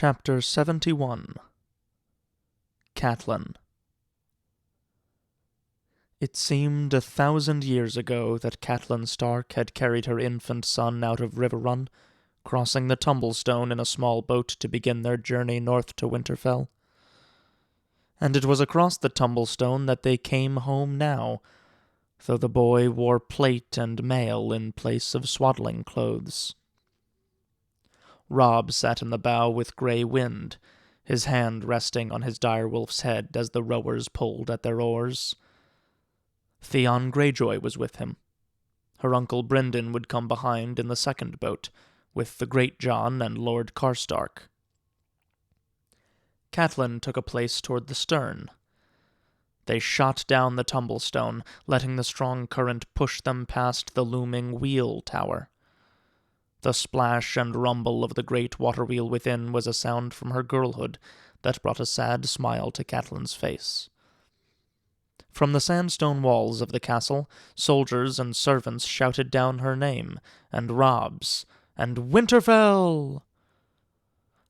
Chapter 71. Catelyn. It seemed 1,000 years ago that Catelyn Stark had carried her infant son out of River Run, crossing the Tumblestone in a small boat to begin their journey north to Winterfell. And it was across the Tumblestone that they came home now, though the boy wore plate and mail in place of swaddling clothes. Robb sat in the bow with Grey Wind, his hand resting on his direwolf's head as the rowers pulled at their oars. Theon Greyjoy was with him. Her uncle Brynden would come behind in the second boat, with the Great John and Lord Karstark. Catelyn took a place toward the stern. They shot down the Tumblestone, letting the strong current push them past the looming wheel tower. The splash and rumble of the great water wheel within was a sound from her girlhood that brought a sad smile to Catelyn's face. From the sandstone walls of the castle, soldiers and servants shouted down her name, and Robb's, and Winterfell!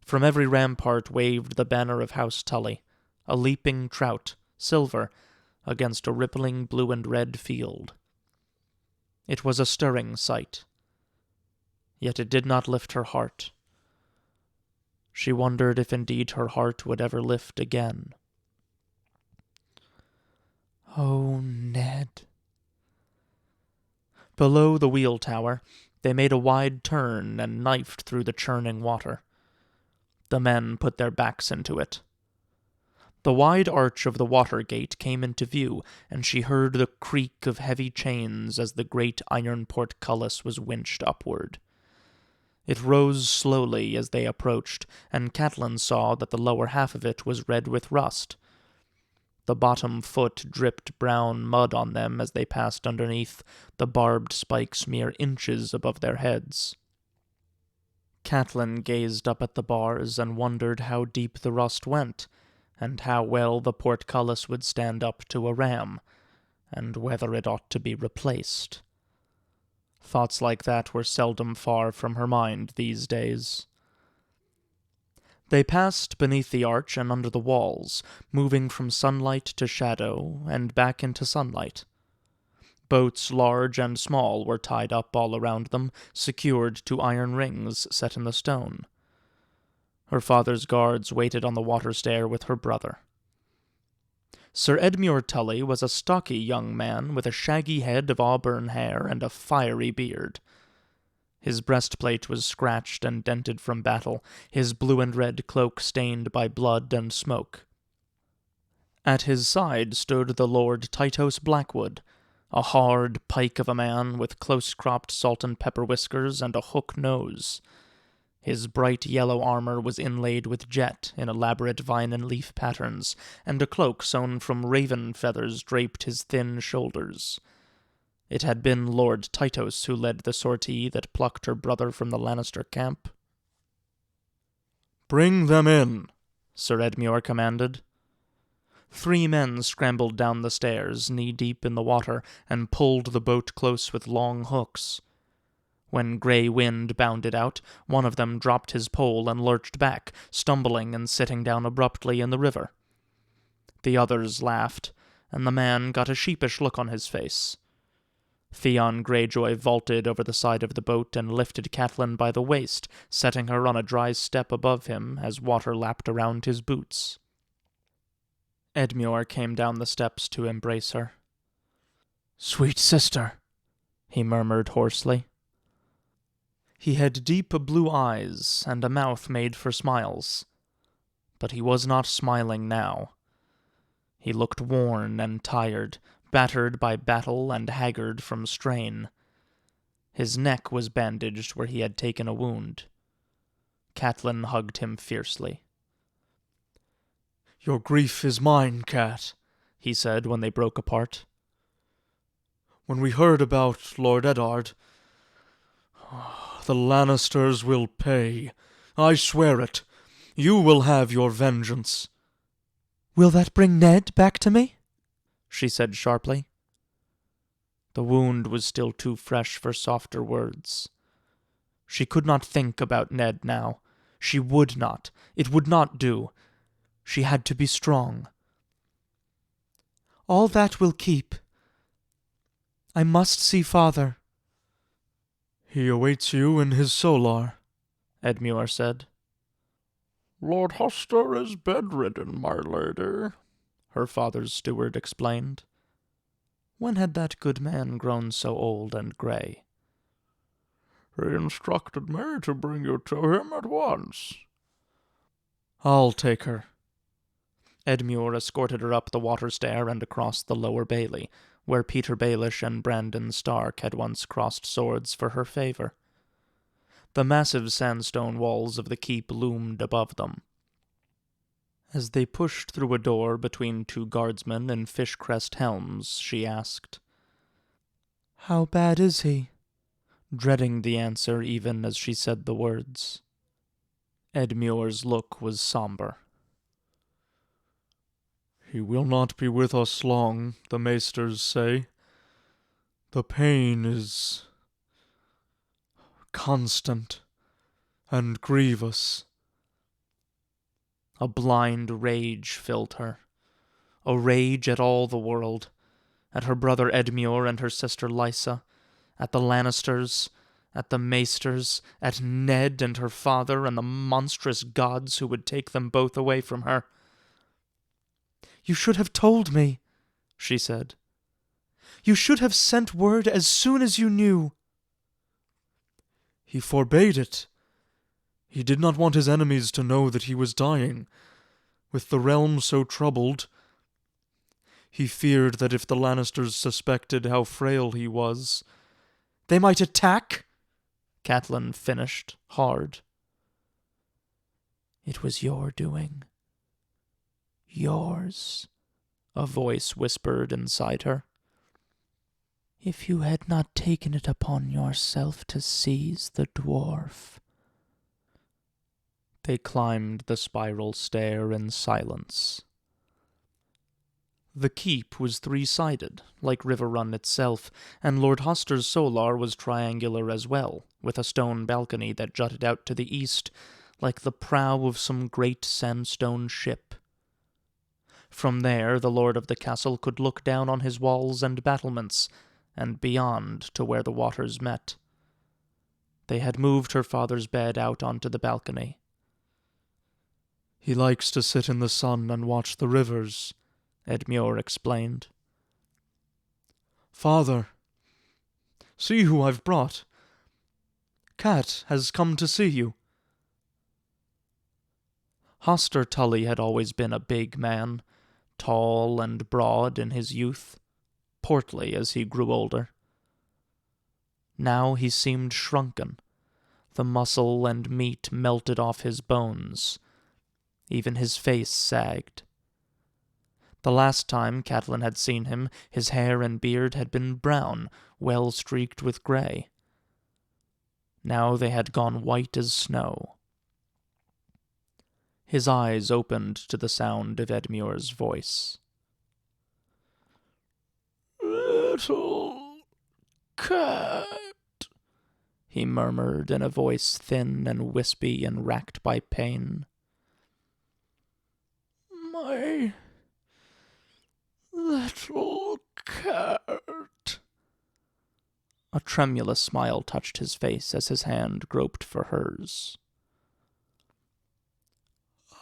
From every rampart waved the banner of House Tully, a leaping trout, silver, against a rippling blue and red field. It was a stirring sight. Yet it did not lift her heart. She wondered if indeed her heart would ever lift again. Oh, Ned. Below the wheel tower, they made a wide turn and knifed through the churning water. The men put their backs into it. The wide arch of the water gate came into view, and she heard the creak of heavy chains as the great iron portcullis was winched upward. It rose slowly as they approached, and Catelyn saw that the lower half of it was red with rust. The bottom foot dripped brown mud on them as they passed underneath, the barbed spikes mere inches above their heads. Catelyn gazed up at the bars and wondered how deep the rust went, and how well the portcullis would stand up to a ram, and whether it ought to be replaced. Thoughts like that were seldom far from her mind these days. They passed beneath the arch and under the walls, moving from sunlight to shadow and back into sunlight. Boats large and small were tied up all around them, secured to iron rings set in the stone. Her father's guards waited on the water stair with her brother. Sir Edmure Tully was a stocky young man with a shaggy head of auburn hair and a fiery beard. His breastplate was scratched and dented from battle, his blue and red cloak stained by blood and smoke. At his side stood the Lord Tytos Blackwood, a hard pike of a man with close-cropped salt and pepper whiskers and a hook nose. His bright yellow armor was inlaid with jet in elaborate vine and leaf patterns, and a cloak sewn from raven feathers draped his thin shoulders. It had been Lord Tytos who led the sortie that plucked her brother from the Lannister camp. "Bring them in," Sir Edmure commanded. 3 men scrambled down the stairs, knee-deep in the water, and pulled the boat close with long hooks. When Grey Wind bounded out, one of them dropped his pole and lurched back, stumbling and sitting down abruptly in the river. The others laughed, and the man got a sheepish look on his face. Theon Greyjoy vaulted over the side of the boat and lifted Catelyn by the waist, setting her on a dry step above him as water lapped around his boots. Edmure came down the steps to embrace her. "Sweet sister," he murmured hoarsely. He had deep blue eyes and a mouth made for smiles, but he was not smiling now. He looked worn and tired, battered by battle and haggard from strain. His neck was bandaged where he had taken a wound. Catelyn hugged him fiercely. "Your grief is mine, Cat," he said when they broke apart. "When we heard about Lord Eddard, the Lannisters will pay. I swear it. You will have your vengeance." "Will that bring Ned back to me?" she said sharply. The wound was still too fresh for softer words. She could not think about Ned now. She would not. It would not do. She had to be strong. All that will keep. I must see father. He awaits you in his solar, Edmure said. Lord Hoster is bedridden, my lady, her father's steward explained. When had that good man grown so old and grey? He instructed me to bring you to him at once. I'll take her. Edmure escorted her up the water stair and across the lower bailey, where Peter Baelish and Brandon Stark had once crossed swords for her favor. The massive sandstone walls of the keep loomed above them. As they pushed through a door between two guardsmen in fish-crest helms, she asked, How bad is he? Dreading the answer even as she said the words. Edmure's look was somber. He will not be with us long, the maesters say. The pain is constant and grievous. A blind rage filled her, a rage at all the world, at her brother Edmure and her sister Lysa, at the Lannisters, at the maesters, at Ned and her father and the monstrous gods who would take them both away from her. You should have told me, she said. You should have sent word as soon as you knew. He forbade it. He did not want his enemies to know that he was dying. With the realm so troubled, he feared that if the Lannisters suspected how frail he was, they might attack, Catelyn finished, hard. It was your doing. Yours, a voice whispered inside her. If you had not taken it upon yourself to seize the dwarf. They climbed the spiral stair in silence. The keep was three-sided, like Riverrun itself, and Lord Hoster's solar was triangular as well, with a stone balcony that jutted out to the east, like the prow of some great sandstone ship. From there the lord of the castle could look down on his walls and battlements, and beyond to where the waters met. They had moved her father's bed out onto the balcony. He likes to sit in the sun and watch the rivers, Edmure explained. Father, see who I've brought. Cat has come to see you. Hoster Tully had always been a big man, tall and broad in his youth, portly as he grew older. Now he seemed shrunken, the muscle and meat melted off his bones. Even his face sagged. The last time Catelyn had seen him, his hair and beard had been brown, well streaked with grey. Now they had gone white as snow. His eyes opened to the sound of Edmure's voice. Little cat, he murmured in a voice thin and wispy and racked by pain. My little cat. A tremulous smile touched his face as his hand groped for hers.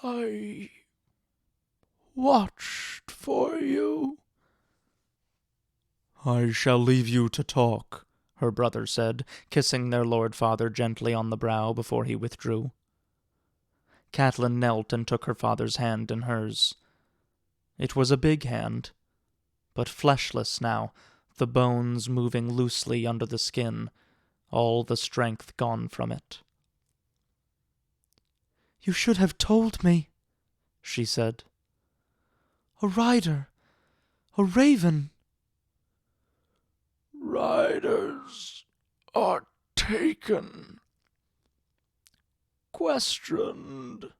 I watched for you. I shall leave you to talk, her brother said, kissing their lord father gently on the brow before he withdrew. Catelyn knelt and took her father's hand in hers. It was a big hand, but fleshless now, the bones moving loosely under the skin, all the strength gone from it. You should have told me, she said. A rider, a raven. Riders are taken. Questioned,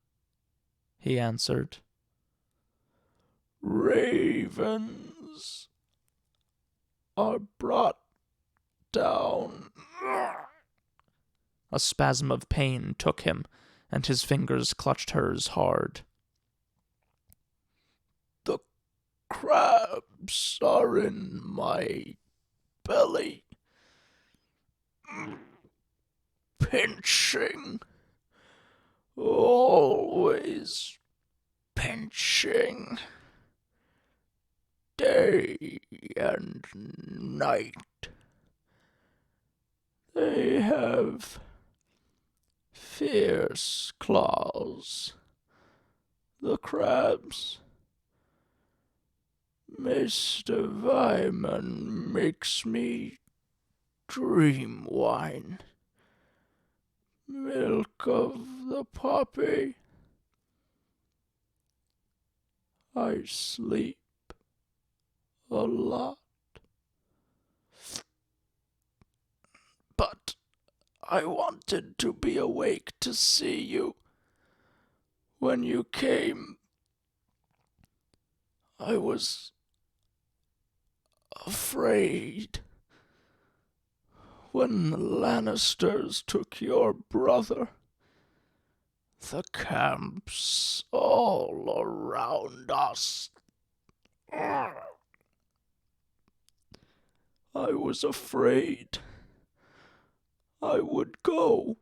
he answered. Ravens are brought down. A spasm of pain took him, and his fingers clutched hers hard. The crabs are in my belly. Pinching. Always pinching. Day and night. They have fierce claws. The crabs. Mr. Vyman makes me dream wine. Milk of the poppy. I sleep a lot. But I wanted to be awake to see you. When you came, I was afraid. When the Lannisters took your brother, the camps all around us. I was afraid I would go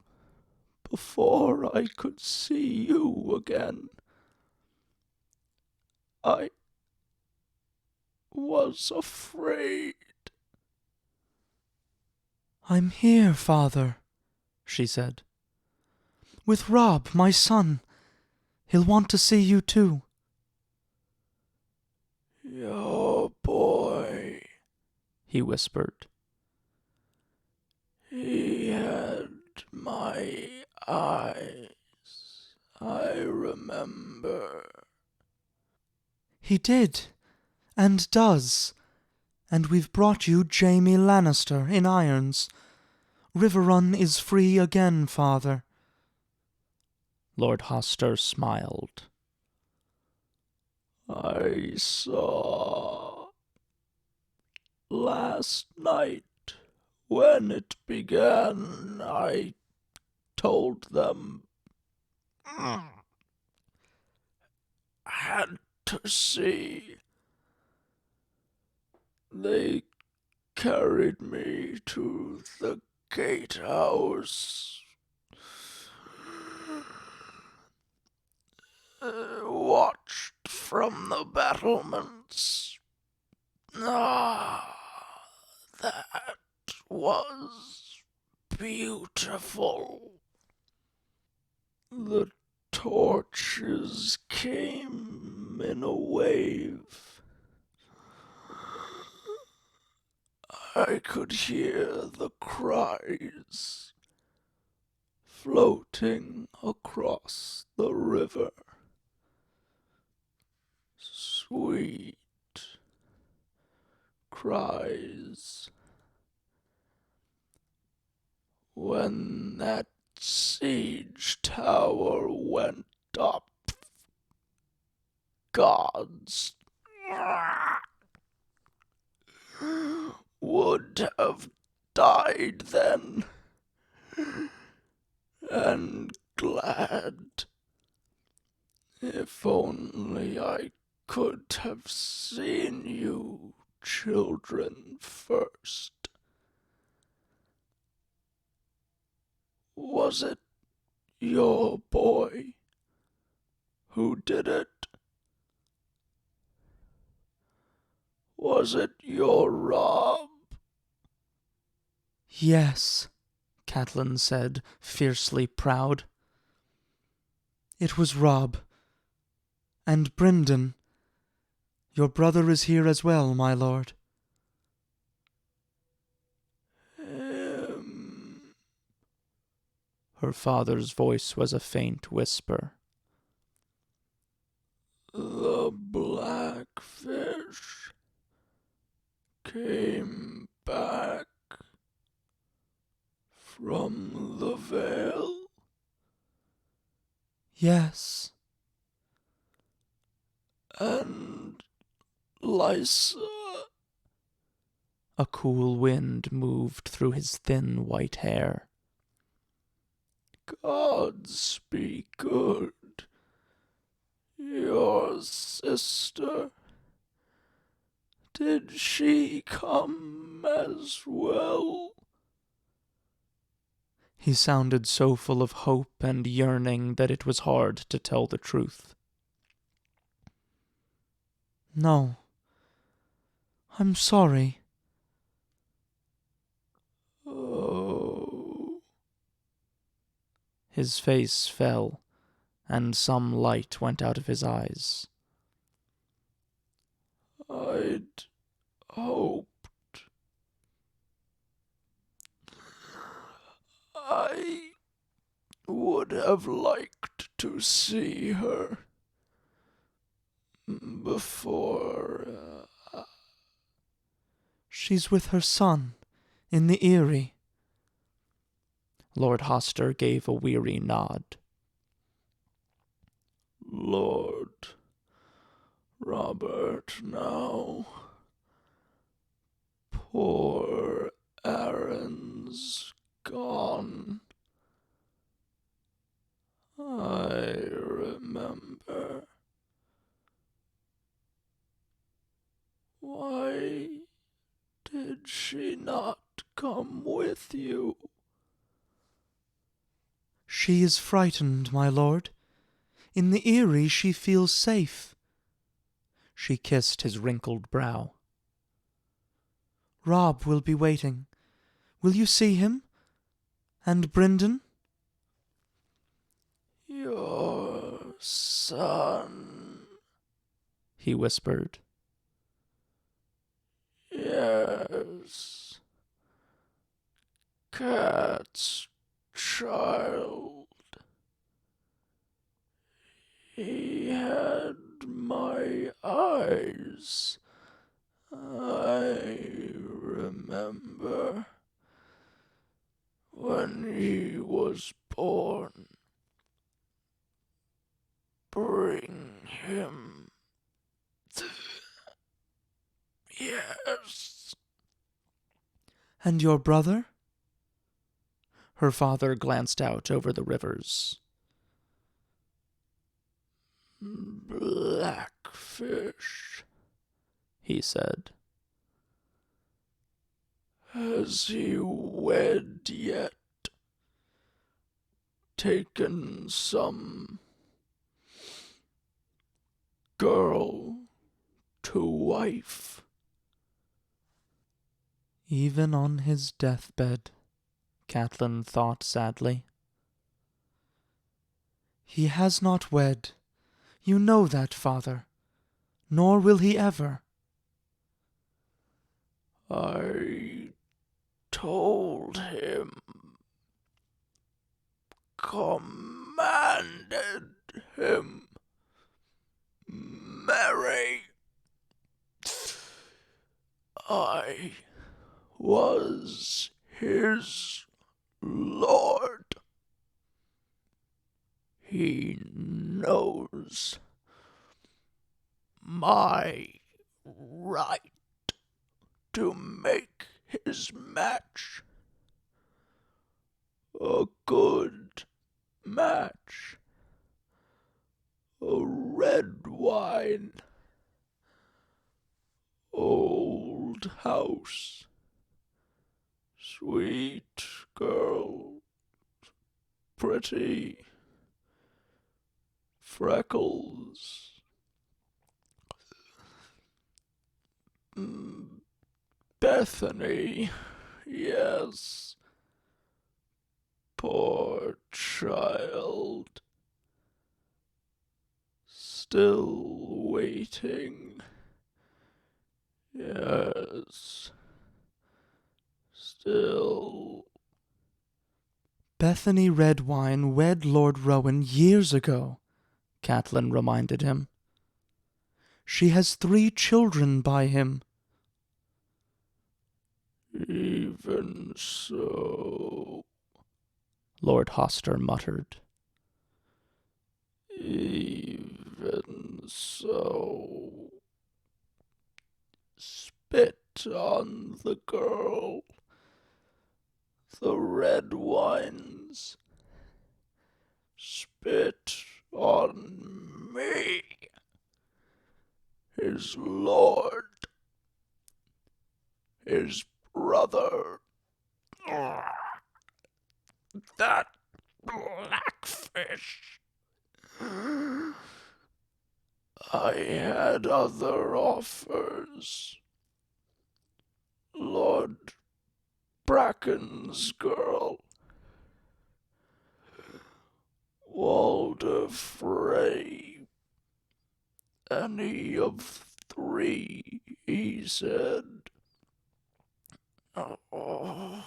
before I could see you again. I was afraid. "I'm here, father," she said. "With Rob, my son. He'll want to see you too." Your boy, He whispered. He had my eyes. I remember. "He did, and does. And we've brought you Jaime Lannister in irons. Riverrun is free again, father." Lord Hoster smiled. I saw last night when it began. I told them had to see. They carried me to the gatehouse. Watched from the battlements. Ah, that was beautiful. The torches came in a wave. I could hear the cries floating across the river. Sweet cries. When that siege tower went up, gods would have died then, and glad. If only I could have seen you children first. Was it your boy who did it? Was it your Rob? "Yes," Catelyn said, fiercely proud. "It was Rob. And Brynden. Your brother is here as well, my lord." Her father's voice was a faint whisper. The blackfish came back from the Vale? "Yes." And Lysa? A cool wind moved through his thin white hair. Gods be good. Your sister, did she come as well? He sounded so full of hope and yearning that it was hard to tell the truth. No. I'm sorry. Oh. His face fell, and some light went out of his eyes. I'd hoped. I would have liked to see her before. She's with her son, in the Eyrie. Lord Hoster gave a weary nod. Lord Robert now. Poor Aaron's gone. I remember. Why did she not come with you? She is frightened, my lord. In the Eyrie she feels safe. She kissed his wrinkled brow. Rob will be waiting. Will you see him? And Brynden? Your son. He whispered. Yes. Cat's child. He had my eyes. I remember when he was born. Bring him. Yes. And your brother? Her father glanced out over the rivers. Blackfish, He said. has he wed yet? Taken some girl to wife? Even on his deathbed, Catelyn thought sadly. he has not wed. You know that, father. Nor will he ever. I told him, commanded him, marry. I was his lord. He knows my right to make his match a good match. A red wine, old house, sweet girl, pretty, freckles. Bethany, yes. Poor child. Still waiting. Yes. Still. Bethany Redwine wed Lord Rowan years ago, Catelyn reminded him. She has 3 children by him. Even so. Lord Hoster muttered. Even so. Spit on the girl. The red wines. spit on me, his lord, his brother. That blackfish. I had other offers. Lord Bracken's girl. Walder Frey. Any of three, he said. Oh.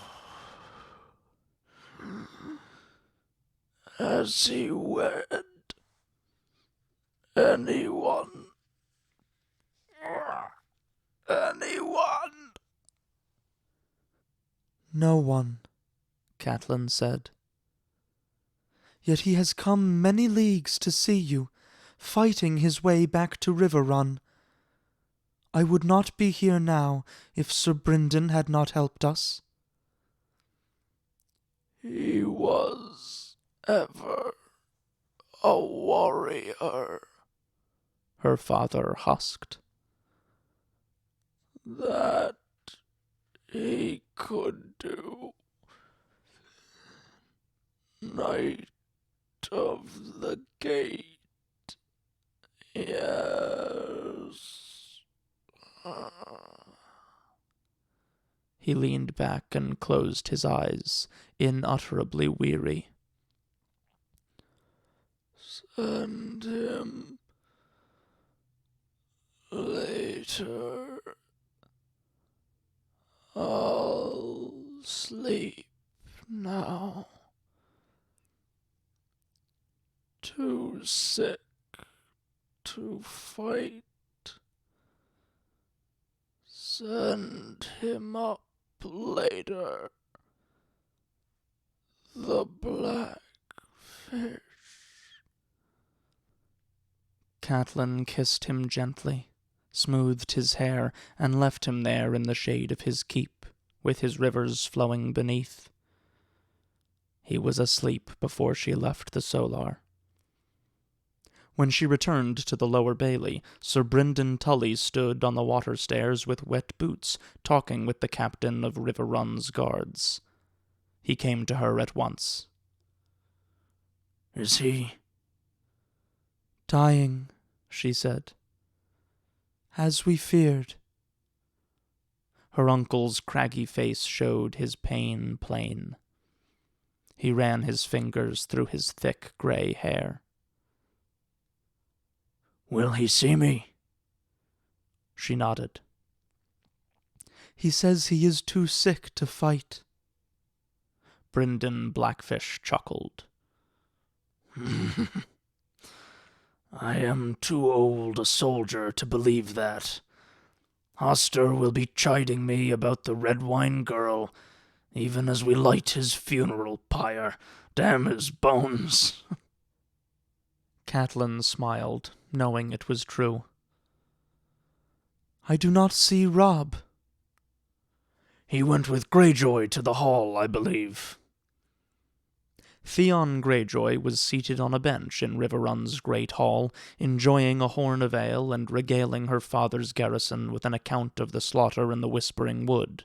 Has he wed anyone? Anyone? No one, Catelyn said. Yet he has come many leagues to see you, fighting his way back to Riverrun. I would not be here now if Sir Brynden had not helped us. He was ever a warrior, her father husked. That he could do. Knight of the Gate, yes. He leaned back and closed his eyes, unutterably weary. Send him later. I'll sleep now. Too sick to fight. Send him up later. The black fish. Catelyn kissed him gently, smoothed his hair, and left him there in the shade of his keep, with his rivers flowing beneath. He was asleep before she left the Solar. When she returned to the lower bailey, Sir Brynden Tully stood on the water stairs with wet boots, talking with the captain of Riverrun's guards. He came to her at once. Is he? Dying, she said. As we feared. Her uncle's craggy face showed his pain plain. He ran his fingers through his thick grey hair. Will he see me? She nodded. He says he is too sick to fight. Brynden Blackfish chuckled. I am too old a soldier to believe that. Hoster will be chiding me about the red wine girl, even as we light his funeral pyre. Damn his bones. Catelyn smiled, knowing it was true. I do not see Robb. He went with Greyjoy to the hall, I believe. Theon Greyjoy was seated on a bench in Riverrun's great hall, enjoying a horn of ale and regaling her father's garrison with an account of the slaughter in the Whispering Wood.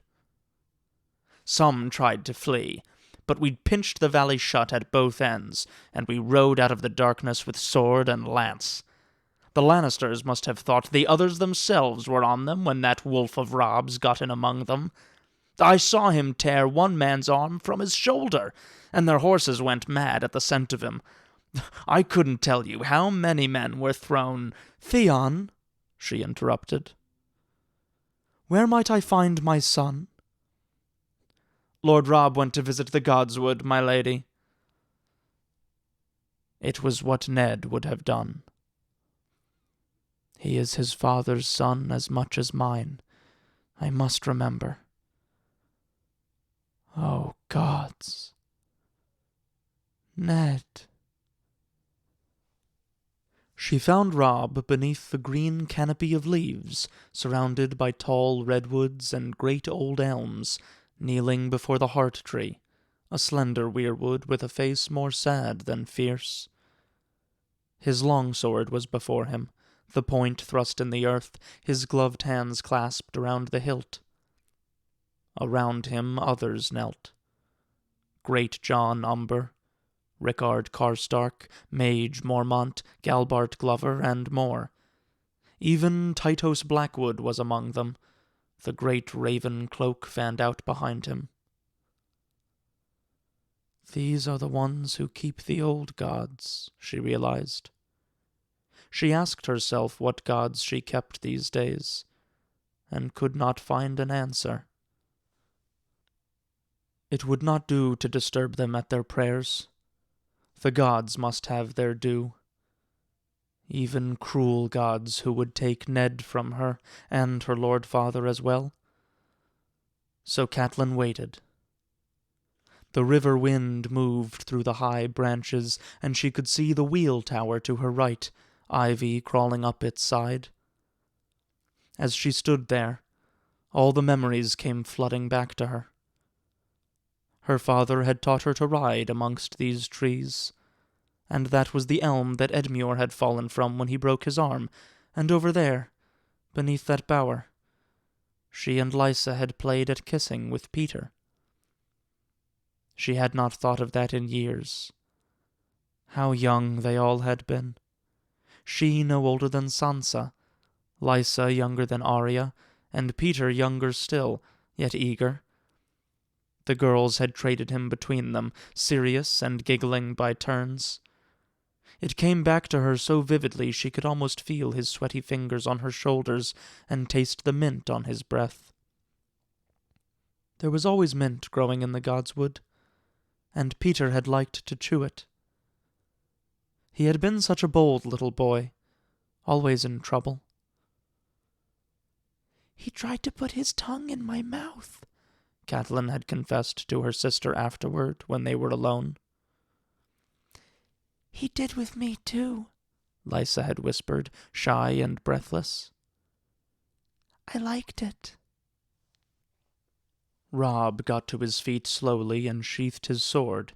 Some tried to flee, but we'd pinched the valley shut at both ends, and we rode out of the darkness with sword and lance. The Lannisters must have thought the others themselves were on them when that wolf of Robb's got in among them. I saw him tear one man's arm from his shoulder, and their horses went mad at the scent of him. I couldn't tell you how many men were thrown— Theon, she interrupted. Where might I find my son? Lord Robb went to visit the Godswood, my lady. It was what Ned would have done. He is his father's son as much as mine. I must remember. Oh, gods. Ned. She found Robb beneath the green canopy of leaves, surrounded by tall redwoods and great old elms, kneeling before the heart tree, a slender weirwood with a face more sad than fierce. His longsword was before him, the point thrust in the earth, his gloved hands clasped around the hilt. Around him others knelt. Great John Umber, Rickard Karstark, Mage Mormont, Galbart Glover, and more. Even Titos Blackwood was among them, the great raven cloak fanned out behind him. These are the ones who keep the old gods, she realized. She asked herself what gods she kept these days, and could not find an answer. It would not do to disturb them at their prayers. The gods must have their due. Even cruel gods who would take Ned from her, and her lord father as well. So Catelyn waited. The river wind moved through the high branches, and she could see the wheel tower to her right, ivy crawling up its side. As she stood there, all the memories came flooding back to her. Her father had taught her to ride amongst these trees, and that was the elm that Edmure had fallen from when he broke his arm, and over there, beneath that bower, she and Lysa had played at kissing with Peter. She had not thought of that in years. How young they all had been. She no older than Sansa, Lysa younger than Arya, and Peter younger still, yet eager. The girls had traded him between them, serious and giggling by turns. It came back to her so vividly she could almost feel his sweaty fingers on her shoulders and taste the mint on his breath. There was always mint growing in the godswood, and Peter had liked to chew it. He had been such a bold little boy, always in trouble. "He tried to put his tongue in my mouth," Catelyn had confessed to her sister afterward when they were alone. "He did with me, too," Lysa had whispered, shy and breathless. "I liked it." Robb got to his feet slowly and sheathed his sword,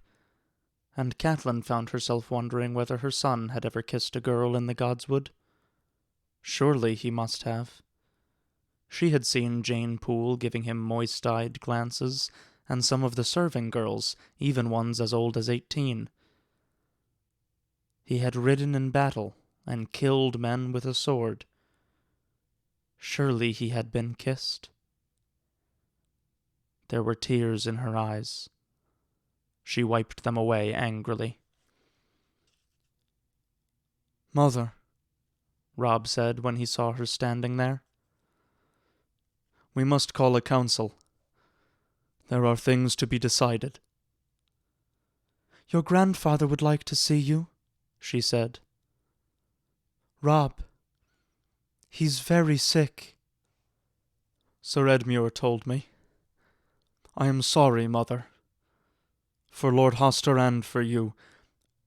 and Catelyn found herself wondering whether her son had ever kissed a girl in the godswood. Surely he must have. She had seen Jane Poole giving him moist-eyed glances, and some of the serving girls, even ones as old as 18. He had ridden in battle and killed men with a sword. Surely he had been kissed. There were tears in her eyes. She wiped them away angrily. "Mother," Robb said when he saw her standing there, "we must call a council. There are things to be decided." "Your grandfather would like to see you," she said. "Robb, he's very sick." "Sir Edmure told me. I am sorry, Mother. For Lord Hoster and for you.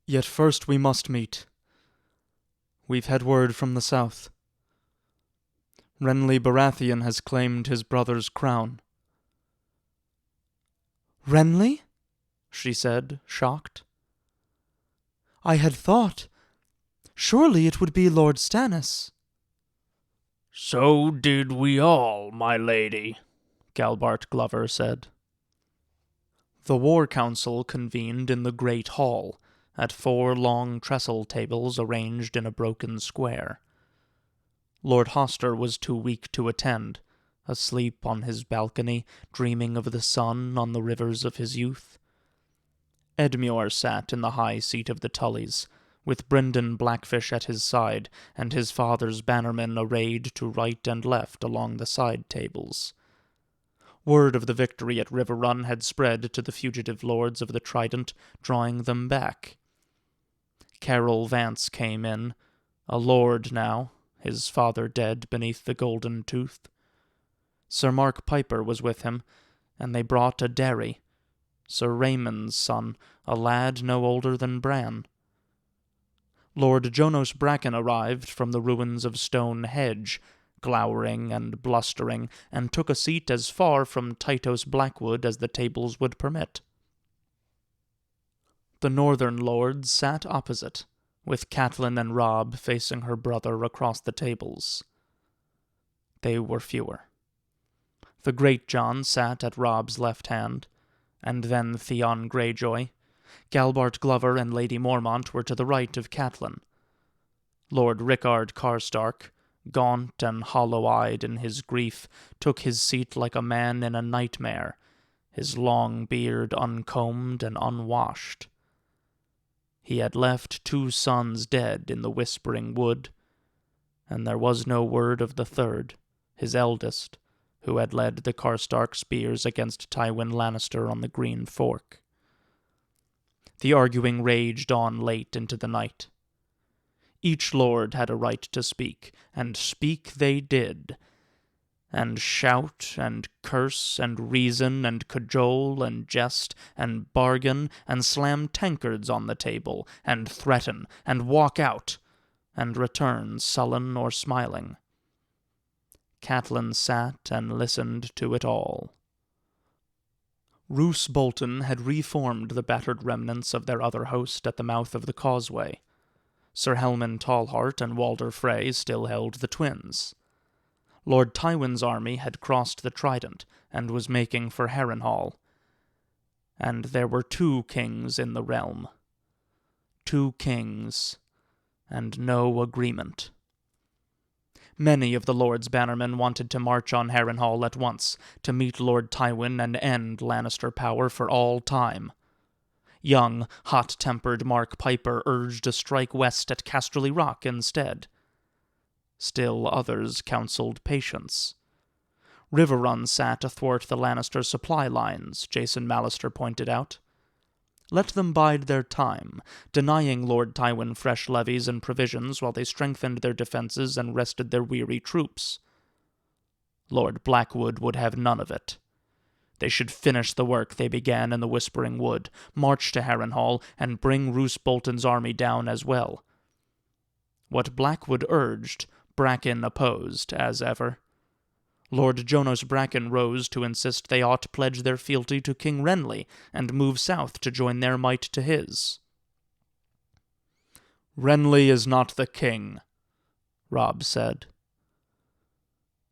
Yet first we must meet. We've had word from the south. Renly Baratheon has claimed his brother's crown." "Renly?" she said, shocked. "I had thought. Surely it would be Lord Stannis." "So did we all, my lady," Galbart Glover said. The war council convened in the great hall, at 4 long trestle tables arranged in a broken square. Lord Hoster was too weak to attend, asleep on his balcony, dreaming of the sun on the rivers of his youth. Edmure sat in the high seat of the Tullys, with Brynden Blackfish at his side, and his father's bannermen arrayed to right and left along the side tables. Word of the victory at River Run had spread to the fugitive lords of the Trident, drawing them back. Carol Vance came in, a lord now, his father dead beneath the golden tooth. Sir Mark Piper was with him, and they brought a Derry, Sir Raymond's son, a lad no older than Bran. Lord Jonos Bracken arrived from the ruins of Stone Hedge, glowering and blustering, and took a seat as far from Titos Blackwood as the tables would permit. The northern lord sat opposite, with Catelyn and Robb facing her brother across the tables. They were fewer. The Great John sat at Robb's left hand, and then Theon Greyjoy. Galbart Glover and Lady Mormont were to the right of Catelyn. Lord Rickard Karstark, gaunt and hollow-eyed in his grief, took his seat like a man in a nightmare, his long beard uncombed and unwashed. He had left 2 sons dead in the Whispering Wood, and there was no word of the third, his eldest, who had led the Karstark spears against Tywin Lannister on the Green Fork. The arguing raged on late into the night. Each lord had a right to speak, and speak they did, and shout, and curse, and reason, and cajole, and jest, and bargain, and slam tankards on the table, and threaten, and walk out, and return sullen or smiling. Catelyn sat and listened to it all. Roose Bolton had reformed the battered remnants of their other host at the mouth of the causeway. Sir Helman Tallheart and Walder Frey still held the twins. Lord Tywin's army had crossed the Trident and was making for Harrenhal. And there were 2 kings in the realm. 2 kings, and no agreement. Many of the Lord's bannermen wanted to march on Harrenhal at once, to meet Lord Tywin and end Lannister power for all time. Young, hot-tempered Mark Piper urged a strike west at Casterly Rock instead. Still others counseled patience. Riverrun sat athwart the Lannister supply lines, Jason Mallister pointed out. Let them bide their time, denying Lord Tywin fresh levies and provisions while they strengthened their defenses and rested their weary troops. Lord Blackwood would have none of it. They should finish the work they began in the Whispering Wood, march to Harrenhal, and bring Roose Bolton's army down as well. What Blackwood urged, Bracken opposed, as ever. Lord Jonas Bracken rose to insist they ought pledge their fealty to King Renly and move south to join their might to his. Renly is not the king, Robb said.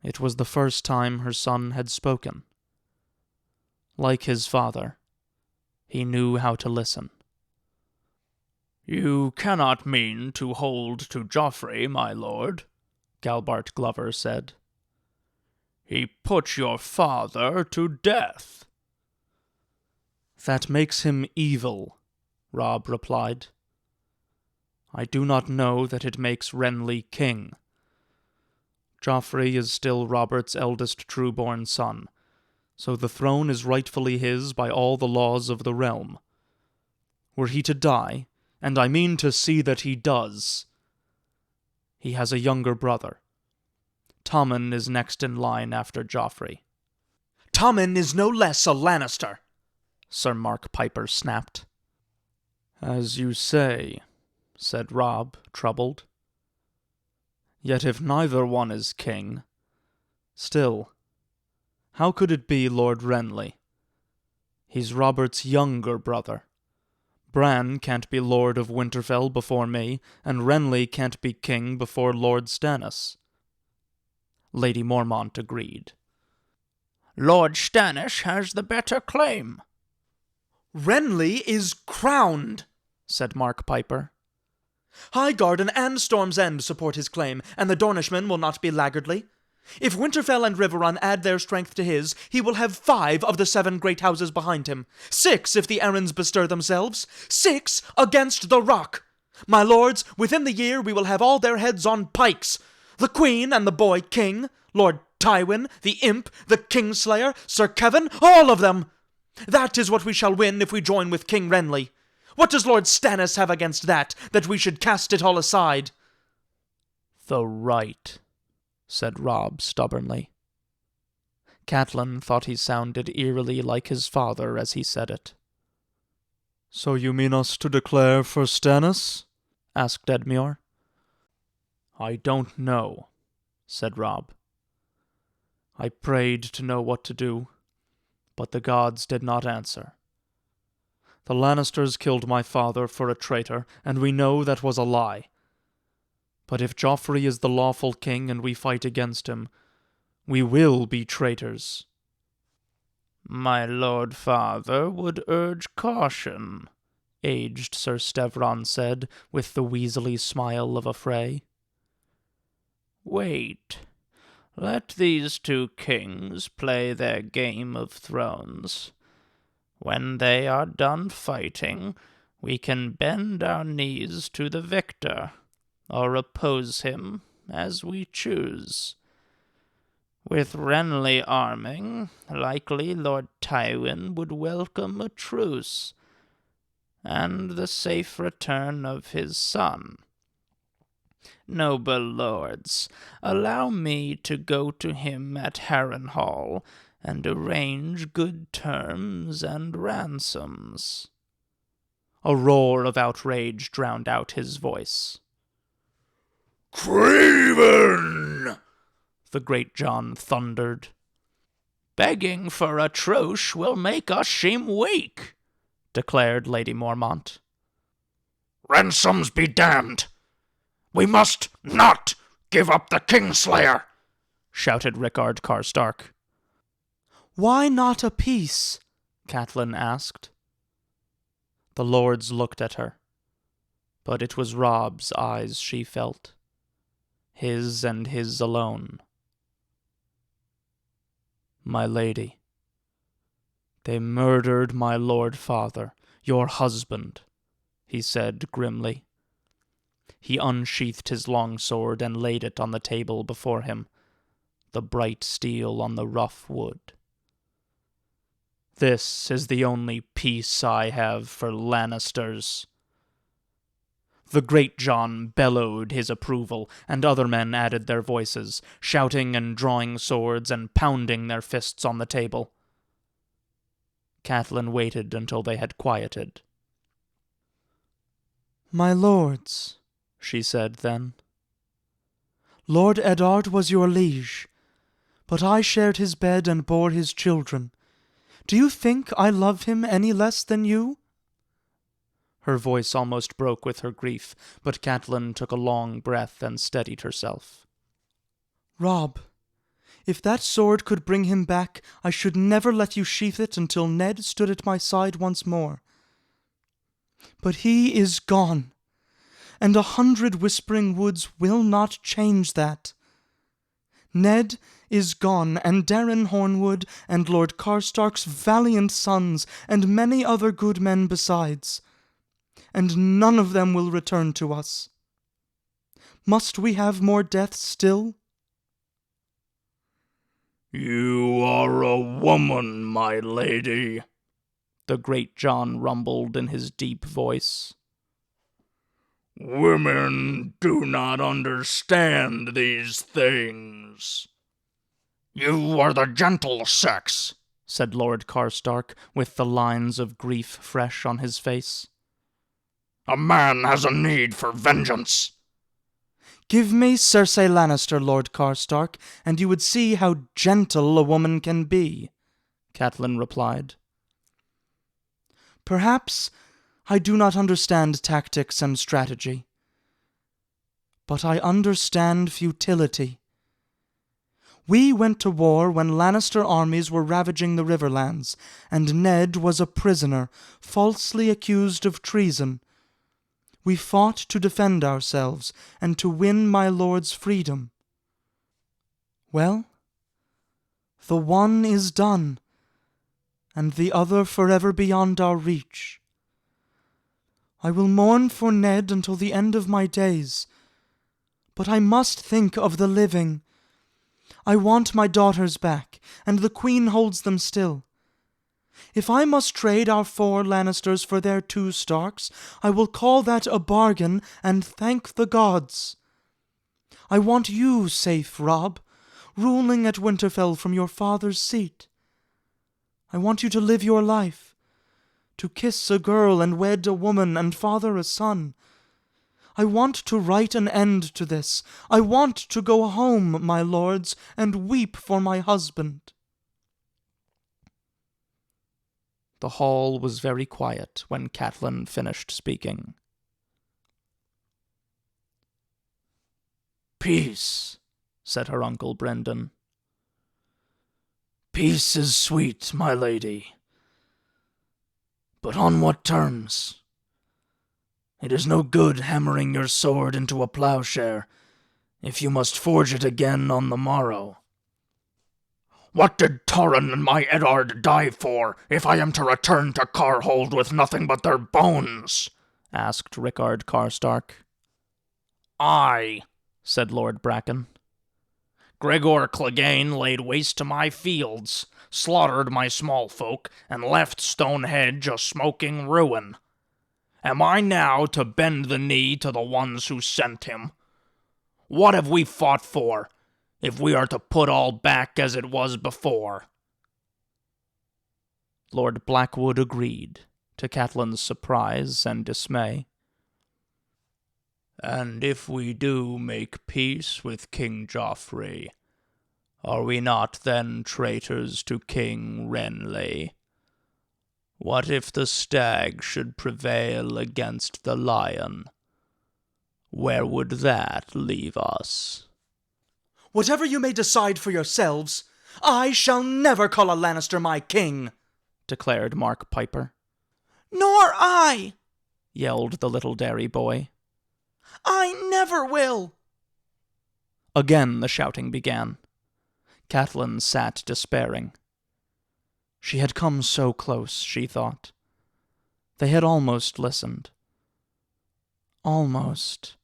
It was the first time her son had spoken. Like his father, he knew how to listen. You cannot mean to hold to Joffrey, my lord, Galbart Glover said. He put your father to death. That makes him evil, Robb replied. I do not know that it makes Renly king. Joffrey is still Robert's eldest true-born son, so the throne is rightfully his by all the laws of the realm. Were he to die, and I mean to see that he does, he has a younger brother. Tommen is next in line after Joffrey. Tommen is no less a Lannister, Sir Mark Piper snapped. As you say, said Robb, troubled. Yet if neither one is king, still, how could it be Lord Renly? He's Robert's younger brother. Bran can't be Lord of Winterfell before me, and Renly can't be king before Lord Stannis. Lady Mormont agreed. Lord Stannis has the better claim. Renly is crowned, said Mark Piper. Highgarden and Storm's End support his claim, and the Dornishmen will not be laggardly. If Winterfell and Riverrun add their strength to his, he will have 5 of the 7 great houses behind him. 6 if the Arryns bestir themselves. 6 against the Rock. My lords, within the year we will have all their heads on pikes. The Queen and the boy King, Lord Tywin, the Imp, the Kingslayer, Sir Kevin, all of them. That is what we shall win if we join with King Renly. What does Lord Stannis have against that we should cast it all aside? The right, said Robb stubbornly. Catelyn thought he sounded eerily like his father as he said it. So you mean us to declare for Stannis? Asked Edmure. I don't know, said Robb. I prayed to know what to do, but the gods did not answer. The Lannisters killed my father for a traitor, and we know that was a lie. But if Joffrey is the lawful king and we fight against him, we will be traitors." "My lord father would urge caution," aged Sir Stevron said, with the weaselly smile of a Frey. "Wait. Let these two kings play their game of thrones. When they are done fighting, we can bend our knees to the victor, or oppose him as we choose. With Renly arming, likely Lord Tywin would welcome a truce, and the safe return of his son. Noble lords, allow me to go to him at Harrenhal and arrange good terms and ransoms." A roar of outrage drowned out his voice. "Craven!" the Great John thundered. "Begging for a truce will make us seem weak," declared Lady Mormont. "Ransoms be damned! We must not give up the Kingslayer!" shouted Rickard Karstark. "Why not a peace?" Catelyn asked. The lords looked at her, but it was Robb's eyes she felt. His and his alone. "My lady, they murdered my lord father, your husband," he said grimly. He unsheathed his long sword and laid it on the table before him, the bright steel on the rough wood. "This is the only peace I have for Lannisters." The Great John bellowed his approval, and other men added their voices, shouting and drawing swords and pounding their fists on the table. Catelyn waited until they had quieted. "My lords," she said then, "Lord Eddard was your liege, but I shared his bed and bore his children. Do you think I love him any less than you?" Her voice almost broke with her grief, but Catelyn took a long breath and steadied herself. "Robb, if that sword could bring him back, I should never let you sheath it until Ned stood at my side once more. But he is gone, and 100 Whispering Woods will not change that. Ned is gone, and Darren Hornwood, and Lord Karstark's valiant sons, and many other good men besides, and none of them will return to us. Must we have more deaths still?" "You are a woman, my lady," the Great John rumbled in his deep voice. "Women do not understand these things." "You are the gentle sex," said Lord Karstark, with the lines of grief fresh on his face. "A man has a need for vengeance." "Give me Cersei Lannister, Lord Karstark, and you would see how gentle a woman can be," Catelyn replied. "Perhaps I do not understand tactics and strategy, but I understand futility. We went to war when Lannister armies were ravaging the Riverlands, and Ned was a prisoner, falsely accused of treason. We fought to defend ourselves, and to win my lord's freedom. Well, the one is done, and the other forever beyond our reach. I will mourn for Ned until the end of my days, but I must think of the living. I want my daughters back, and the Queen holds them still. If I must trade our 4 Lannisters for their 2 Starks, I will call that a bargain and thank the gods. I want you safe, Robb, ruling at Winterfell from your father's seat. I want you to live your life, to kiss a girl and wed a woman and father a son. I want to write an end to this. I want to go home, my lords, and weep for my husband." The hall was very quiet when Catelyn finished speaking. "Peace," said her uncle Brendan. "Peace is sweet, my lady. But on what terms? It is no good hammering your sword into a plowshare if you must forge it again on the morrow." "What did Torrin and my Eddard die for, if I am to return to Carhold with nothing but their bones?" asked Rickard Karstark. "I," said Lord Bracken. "Gregor Clegane laid waste to my fields, slaughtered my small folk, and left Stonehenge a smoking ruin. Am I now to bend the knee to the ones who sent him? What have we fought for, if we are to put all back as it was before?" Lord Blackwood agreed, to Catelyn's surprise and dismay. "And if we do make peace with King Joffrey, are we not then traitors to King Renly? What if the stag should prevail against the lion? Where would that leave us?" "Whatever you may decide for yourselves, I shall never call a Lannister my king," declared Mark Piper. "Nor I," yelled the little dairy boy. "I never will." Again the shouting began. Catelyn sat despairing. She had come so close, she thought. They had almost listened. Almost.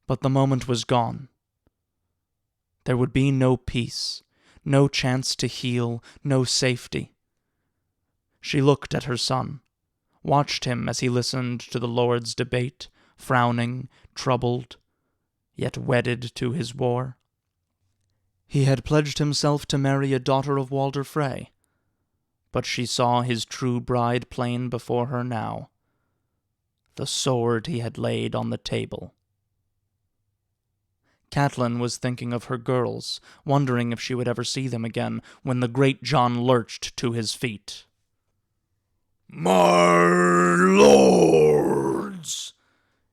But the moment was gone. There would be no peace, no chance to heal, no safety. She looked at her son, watched him as he listened to the Lord's debate, frowning, troubled, yet wedded to his war. He had pledged himself to marry a daughter of Walder Frey, but she saw his true bride plain before her now, the sword he had laid on the table. Catelyn was thinking of her girls, wondering if she would ever see them again, when the great Jon lurched to his feet. "My lords!"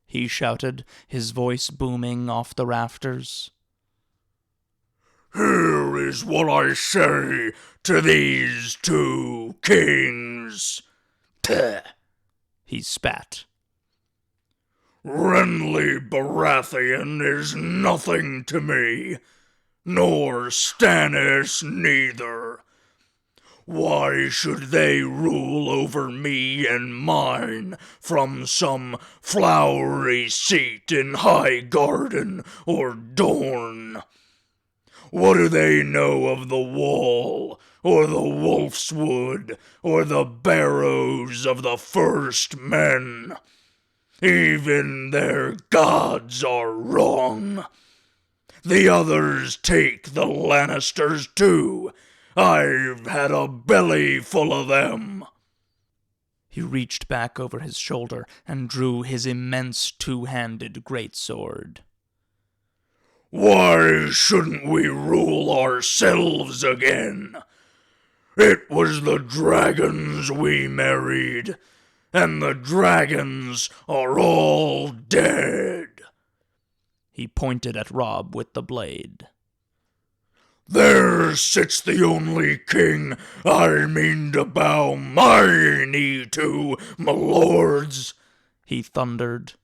he shouted, his voice booming off the rafters. "Here is what I say to these two kings." Tuh, he spat. "Renly Baratheon is nothing to me, nor Stannis neither. Why should they rule over me and mine from some flowery seat in Highgarden or Dorne? What do they know of the Wall, or the Wolf's Wood, or the barrows of the first men? Even their gods are wrong. The others take the Lannisters too. I've had a belly full of them." He reached back over his shoulder and drew his immense two-handed greatsword. "Why shouldn't we rule ourselves again? It was the dragons we married, and the dragons are all dead." He pointed at Robb with the blade. "There sits the only king I mean to bow my knee to, my lords," he thundered.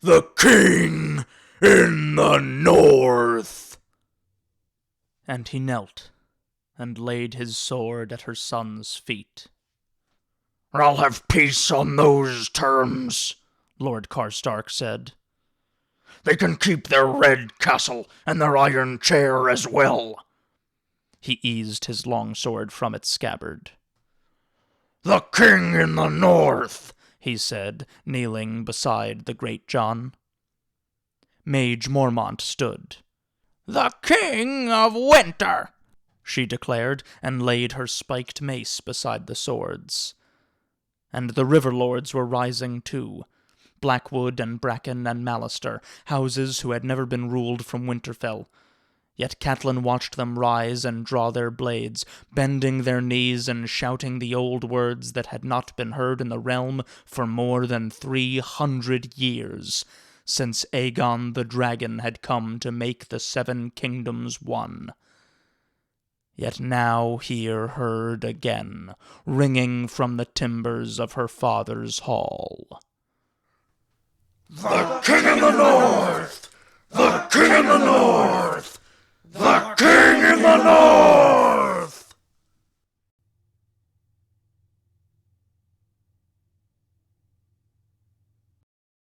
"The king in the north." And he knelt and laid his sword at her son's feet. "I'll have peace on those terms," Lord Karstark said. "They can keep their red castle and their iron chair as well." He eased his long sword from its scabbard. "The king in the north," he said, kneeling beside the great Jon. Mage Mormont stood. "The king of winter," she declared, and laid her spiked mace beside the swords. And the river lords were rising too, Blackwood and Bracken and Mallister, houses who had never been ruled from Winterfell, Yet Catelyn watched them rise and draw their blades, bending their knees and shouting the old words that had not been heard in the realm for more than 300 years, since Aegon the Dragon had come to make the 7 kingdoms one. Yet now here heard again, ringing from the timbers of her father's hall. The King in the North! The King in the North!